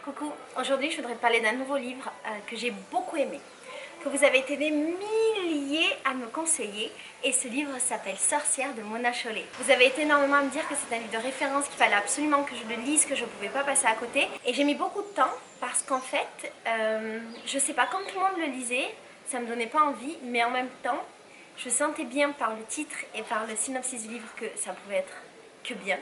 Coucou, aujourd'hui je voudrais te parler d'un nouveau livre que j'ai beaucoup aimé, que vous avez été des milliers à me conseiller, et ce livre s'appelle Sorcière de Mona Chollet. Vous avez été énormément à me dire que c'est un livre de référence, qu'il fallait absolument que je le lise, que je ne pouvais pas passer à côté, et j'ai mis beaucoup de temps parce qu'en fait, je sais pas, comme tout le monde le lisait, ça me donnait pas envie, mais en même temps, je sentais bien par le titre et par le synopsis du livre que ça pouvait être que bien.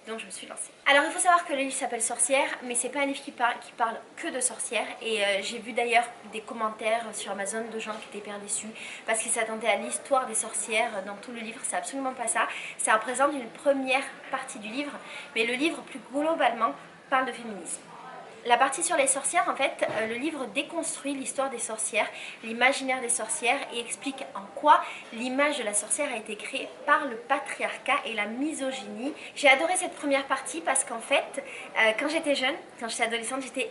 Donc je me suis lancée. Alors il faut savoir que le livre s'appelle Sorcière, mais c'est pas un livre qui parle que de sorcières. Et j'ai vu d'ailleurs des commentaires sur Amazon de gens qui étaient hyper déçus parce qu'ils s'attendaient à l'histoire des sorcières dans tout le livre. C'est absolument pas ça. Ça représente une première partie du livre, mais le livre plus globalement parle de féminisme. La partie sur les sorcières, en fait, le livre déconstruit l'histoire des sorcières, l'imaginaire des sorcières, et explique en quoi l'image de la sorcière a été créée par le patriarcat et la misogynie. J'ai adoré cette première partie parce qu'en fait, quand j'étais jeune, quand j'étais adolescente, j'étais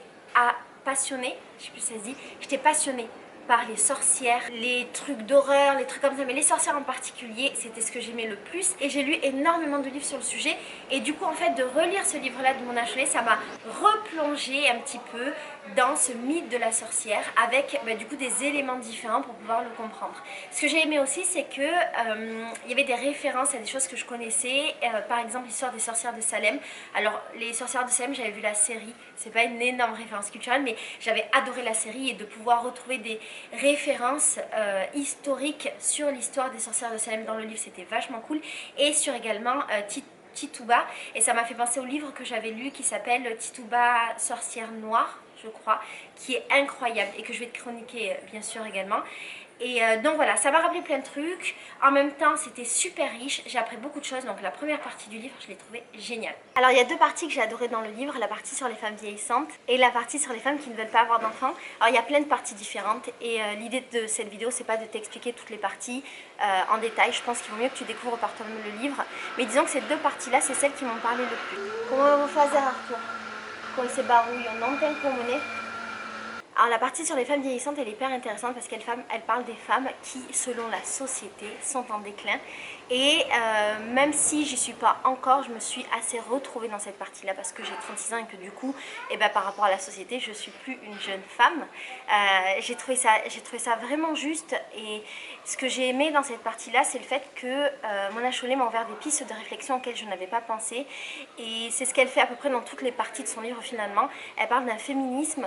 passionnée, je sais plus si ça se dit, j'étais passionnée par les sorcières, les trucs d'horreur, les trucs comme ça, mais les sorcières en particulier, c'était ce que j'aimais le plus. Et j'ai lu énormément de livres sur le sujet, et du coup en fait de relire ce livre-là de Mona Chollet, ça m'a replongé un petit peu dans ce mythe de la sorcière avec du coup des éléments différents pour pouvoir le comprendre. Ce que j'ai aimé aussi, c'est que il y avait des références à des choses que je connaissais, par exemple l'histoire des sorcières de Salem. Alors les sorcières de Salem, j'avais vu la série, c'est pas une énorme référence culturelle, mais j'avais adoré la série, et de pouvoir retrouver des références historiques sur l'histoire des sorcières de Salem dans le livre, c'était vachement cool, et sur également Tituba, et ça m'a fait penser au livre que j'avais lu qui s'appelle Tituba, sorcière noire, je crois, qui est incroyable et que je vais te chroniquer bien sûr également. Et donc voilà, ça m'a rappelé plein de trucs. En même temps, c'était super riche. J'ai appris beaucoup de choses. Donc la première partie du livre, je l'ai trouvée géniale. Alors il y a deux parties que j'ai adorées dans le livre. La partie sur les femmes vieillissantes et la partie sur les femmes qui ne veulent pas avoir d'enfants. Alors il y a plein de parties différentes. Et l'idée de cette vidéo, c'est pas de t'expliquer toutes les parties en détail. Je pense qu'il vaut mieux que tu découvres par toi-même le livre. Mais disons que ces deux parties-là, c'est celles qui m'ont parlé le plus. Comment vous faites, Arthur? Quand c'est barouille, on entend comment Alors la partie sur les femmes vieillissantes, elle est hyper intéressante parce qu'elle parle des femmes qui, selon la société, sont en déclin. Et même si j'y suis pas encore, je me suis assez retrouvée dans cette partie-là parce que j'ai 36 ans et que du coup, par rapport à la société, je suis plus une jeune femme. J'ai trouvé ça vraiment juste, et ce que j'ai aimé dans cette partie-là, c'est le fait que Mona Chollet m'a ouvert des pistes de réflexion auxquelles je n'avais pas pensé. Et c'est ce qu'elle fait à peu près dans toutes les parties de son livre finalement. Elle parle d'un féminisme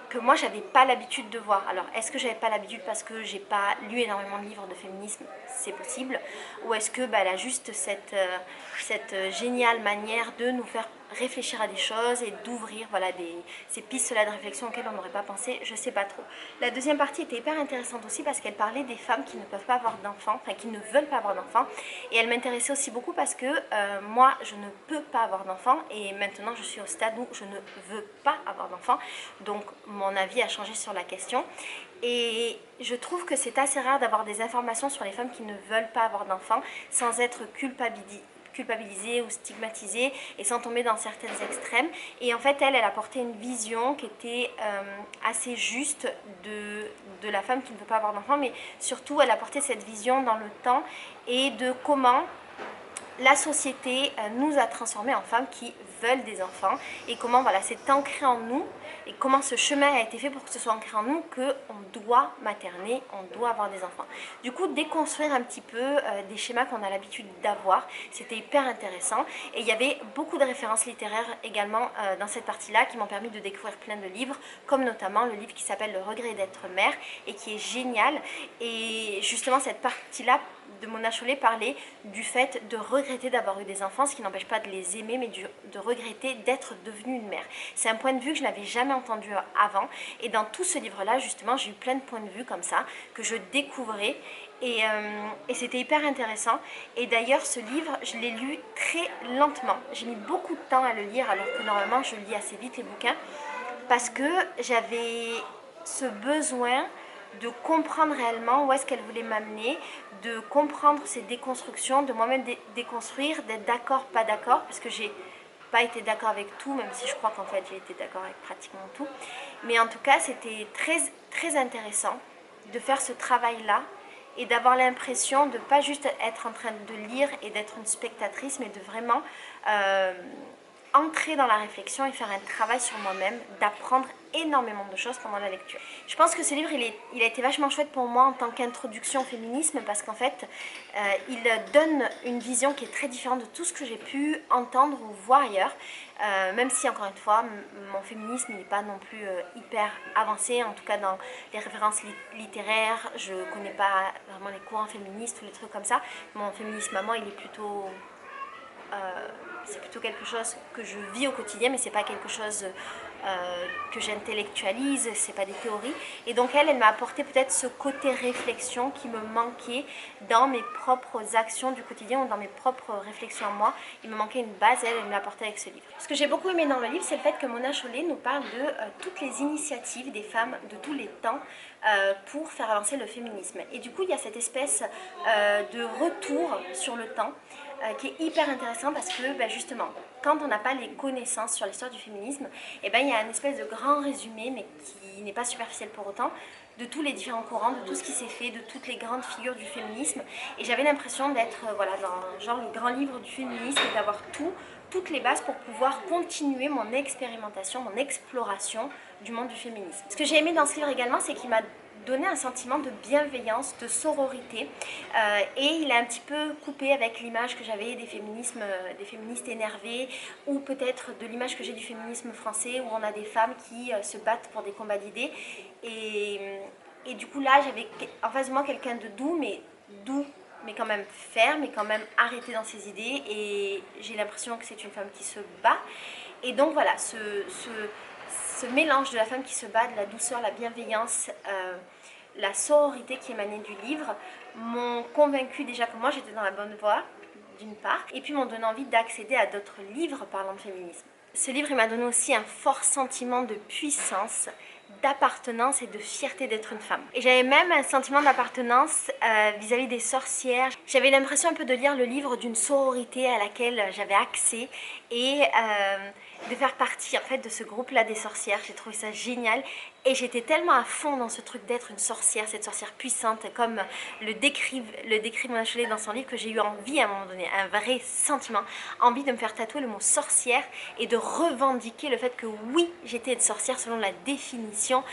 que moi j'avais pas l'habitude de voir. Alors est-ce que j'avais pas l'habitude parce que j'ai pas lu énormément de livres de féminisme? C'est possible. Ou est-ce que elle a juste cette géniale manière de nous faire réfléchir à des choses et d'ouvrir ces pistes-là de réflexion auxquelles on n'aurait pas pensé? Je sais pas trop. La deuxième partie était hyper intéressante aussi parce qu'elle parlait des femmes qui ne peuvent pas avoir d'enfants, enfin qui ne veulent pas avoir d'enfants, et elle m'intéressait aussi beaucoup parce que moi je ne peux pas avoir d'enfants, et maintenant je suis au stade où je ne veux pas avoir d'enfants, donc mon avis a changé sur la question. Et je trouve que c'est assez rare d'avoir des informations sur les femmes qui ne veulent pas avoir d'enfants sans être culpabilisée ou stigmatisée et sans tomber dans certains extrêmes. Et en fait elle apportait une vision qui était assez juste de la femme qui ne veut pas avoir d'enfants, mais surtout elle apportait cette vision dans le temps et de comment la société nous a transformés en femmes qui veulent des enfants, et comment c'est ancré en nous, et comment ce chemin a été fait pour que ce soit ancré en nous qu'on doit materner, on doit avoir des enfants. Du coup, déconstruire un petit peu des schémas qu'on a l'habitude d'avoir, c'était hyper intéressant. Et il y avait beaucoup de références littéraires également dans cette partie-là qui m'ont permis de découvrir plein de livres, comme notamment le livre qui s'appelle Le regret d'être mère, et qui est génial. Et justement, cette partie-là de Mona Chollet parlait du fait de regretter d'avoir eu des enfants, ce qui n'empêche pas de les aimer, mais de regretter d'être devenue une mère. C'est un point de vue que je n'avais jamais entendu avant, et dans tout ce livre-là, justement, j'ai eu plein de points de vue comme ça, que je découvrais, et c'était hyper intéressant. Et d'ailleurs, ce livre, je l'ai lu très lentement. J'ai mis beaucoup de temps à le lire, alors que normalement, je lis assez vite les bouquins, parce que j'avais ce besoin de comprendre réellement où est-ce qu'elle voulait m'amener, de comprendre ses déconstructions, de moi-même déconstruire, d'être d'accord, pas d'accord, parce que j'ai pas été d'accord avec tout, même si je crois qu'en fait j'ai été d'accord avec pratiquement tout. Mais en tout cas, c'était très, très intéressant de faire ce travail-là et d'avoir l'impression de pas juste être en train de lire et d'être une spectatrice, mais de vraiment entrer dans la réflexion et faire un travail sur moi-même, d'apprendre énormément de choses pendant la lecture. Je pense que ce livre il a été vachement chouette pour moi en tant qu'introduction au féminisme parce qu'en fait il donne une vision qui est très différente de tout ce que j'ai pu entendre ou voir ailleurs, même si encore une fois mon féminisme n'est pas non plus hyper avancé, en tout cas dans les références littéraires, je connais pas vraiment les courants féministes ou les trucs comme ça. Mon féminisme à moi il est plutôt c'est plutôt quelque chose que je vis au quotidien, mais c'est pas quelque chose que j'intellectualise, c'est pas des théories. Et donc elle m'a apporté peut-être ce côté réflexion qui me manquait dans mes propres actions du quotidien ou dans mes propres réflexions à moi. Il me manquait une base, elle me l'a apporté avec ce livre. Ce que j'ai beaucoup aimé dans le livre, c'est le fait que Mona Chollet nous parle de toutes les initiatives des femmes de tous les temps pour faire avancer le féminisme. Et du coup, il y a cette espèce de retour sur le temps qui est hyper intéressant parce que justement, quand on n'a pas les connaissances sur l'histoire du féminisme, il y a une espèce de grand résumé, mais qui n'est pas superficiel pour autant, de tous les différents courants, de tout ce qui s'est fait, de toutes les grandes figures du féminisme. Et j'avais l'impression d'être voilà, dans genre le grand livre du féminisme et d'avoir toutes les bases pour pouvoir continuer mon expérimentation, mon exploration du monde du féminisme. Ce que j'ai aimé dans ce livre également, c'est qu'il m'a donné un sentiment de bienveillance, de sororité et il a un petit peu coupé avec l'image que j'avais des féministes énervées ou peut-être de l'image que j'ai du féminisme français où on a des femmes qui se battent pour des combats d'idées et du coup là j'avais en face de moi quelqu'un de doux mais quand même ferme et quand même arrêté dans ses idées et j'ai l'impression que c'est une femme qui se bat et donc voilà ce mélange de la femme qui se bat, de la douceur, la bienveillance, la sororité qui émanait du livre m'ont convaincue déjà que moi j'étais dans la bonne voie d'une part et puis m'ont donné envie d'accéder à d'autres livres parlant de féminisme. Ce livre m'a donné aussi un fort sentiment de puissance, d'appartenance et de fierté d'être une femme. Et j'avais même un sentiment d'appartenance vis-à-vis des sorcières. J'avais l'impression un peu de lire le livre d'une sororité à laquelle j'avais accès et de faire partie en fait de ce groupe-là des sorcières. J'ai trouvé ça génial et j'étais tellement à fond dans ce truc d'être une sorcière, cette sorcière puissante comme le décrit Mona Chollet dans son livre que j'ai eu envie à un moment donné, un vrai sentiment, envie de me faire tatouer le mot sorcière et de revendiquer le fait que oui, j'étais une sorcière selon la définition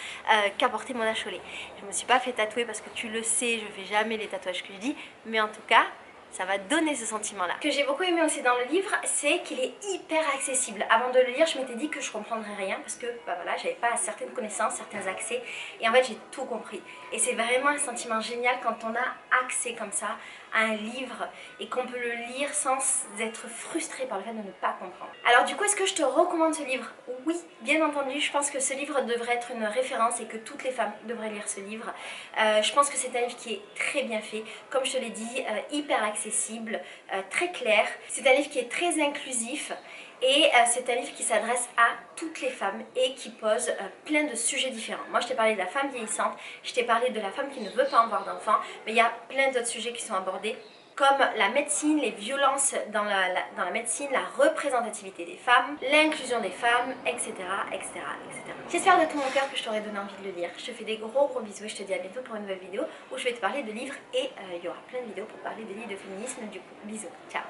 qu'apportait Mona Chollet. Je ne me suis pas fait tatouer parce que tu le sais, je ne fais jamais les tatouages que je dis, mais en tout cas, ça va donner ce sentiment-là. Ce que j'ai beaucoup aimé aussi dans le livre, c'est qu'il est hyper accessible. Avant de le lire, je m'étais dit que je comprendrais rien parce que voilà, j'avais pas certaines connaissances, certains accès. Et en fait, j'ai tout compris. Et c'est vraiment un sentiment génial quand on a accès comme ça à un livre et qu'on peut le lire sans être frustré par le fait de ne pas comprendre. Alors du coup, est-ce que je te recommande ce livre? Oui, bien entendu, je pense que ce livre devrait être une référence et que toutes les femmes devraient lire ce livre. Je pense que c'est un livre qui est très bien fait, comme je te l'ai dit, hyper accessible, très clair. C'est un livre qui est très inclusif. Et c'est un livre qui s'adresse à toutes les femmes et qui pose plein de sujets différents. Moi je t'ai parlé de la femme vieillissante, je t'ai parlé de la femme qui ne veut pas avoir d'enfants, mais il y a plein d'autres sujets qui sont abordés comme la médecine, les violences dans la médecine, la représentativité des femmes, l'inclusion des femmes, etc. etc., etc. J'espère de tout mon cœur que je t'aurai donné envie de le lire. Je te fais des gros bisous et je te dis à bientôt pour une nouvelle vidéo où je vais te parler de livres et il y aura plein de vidéos pour parler des livres de féminisme du coup. Bisous, ciao.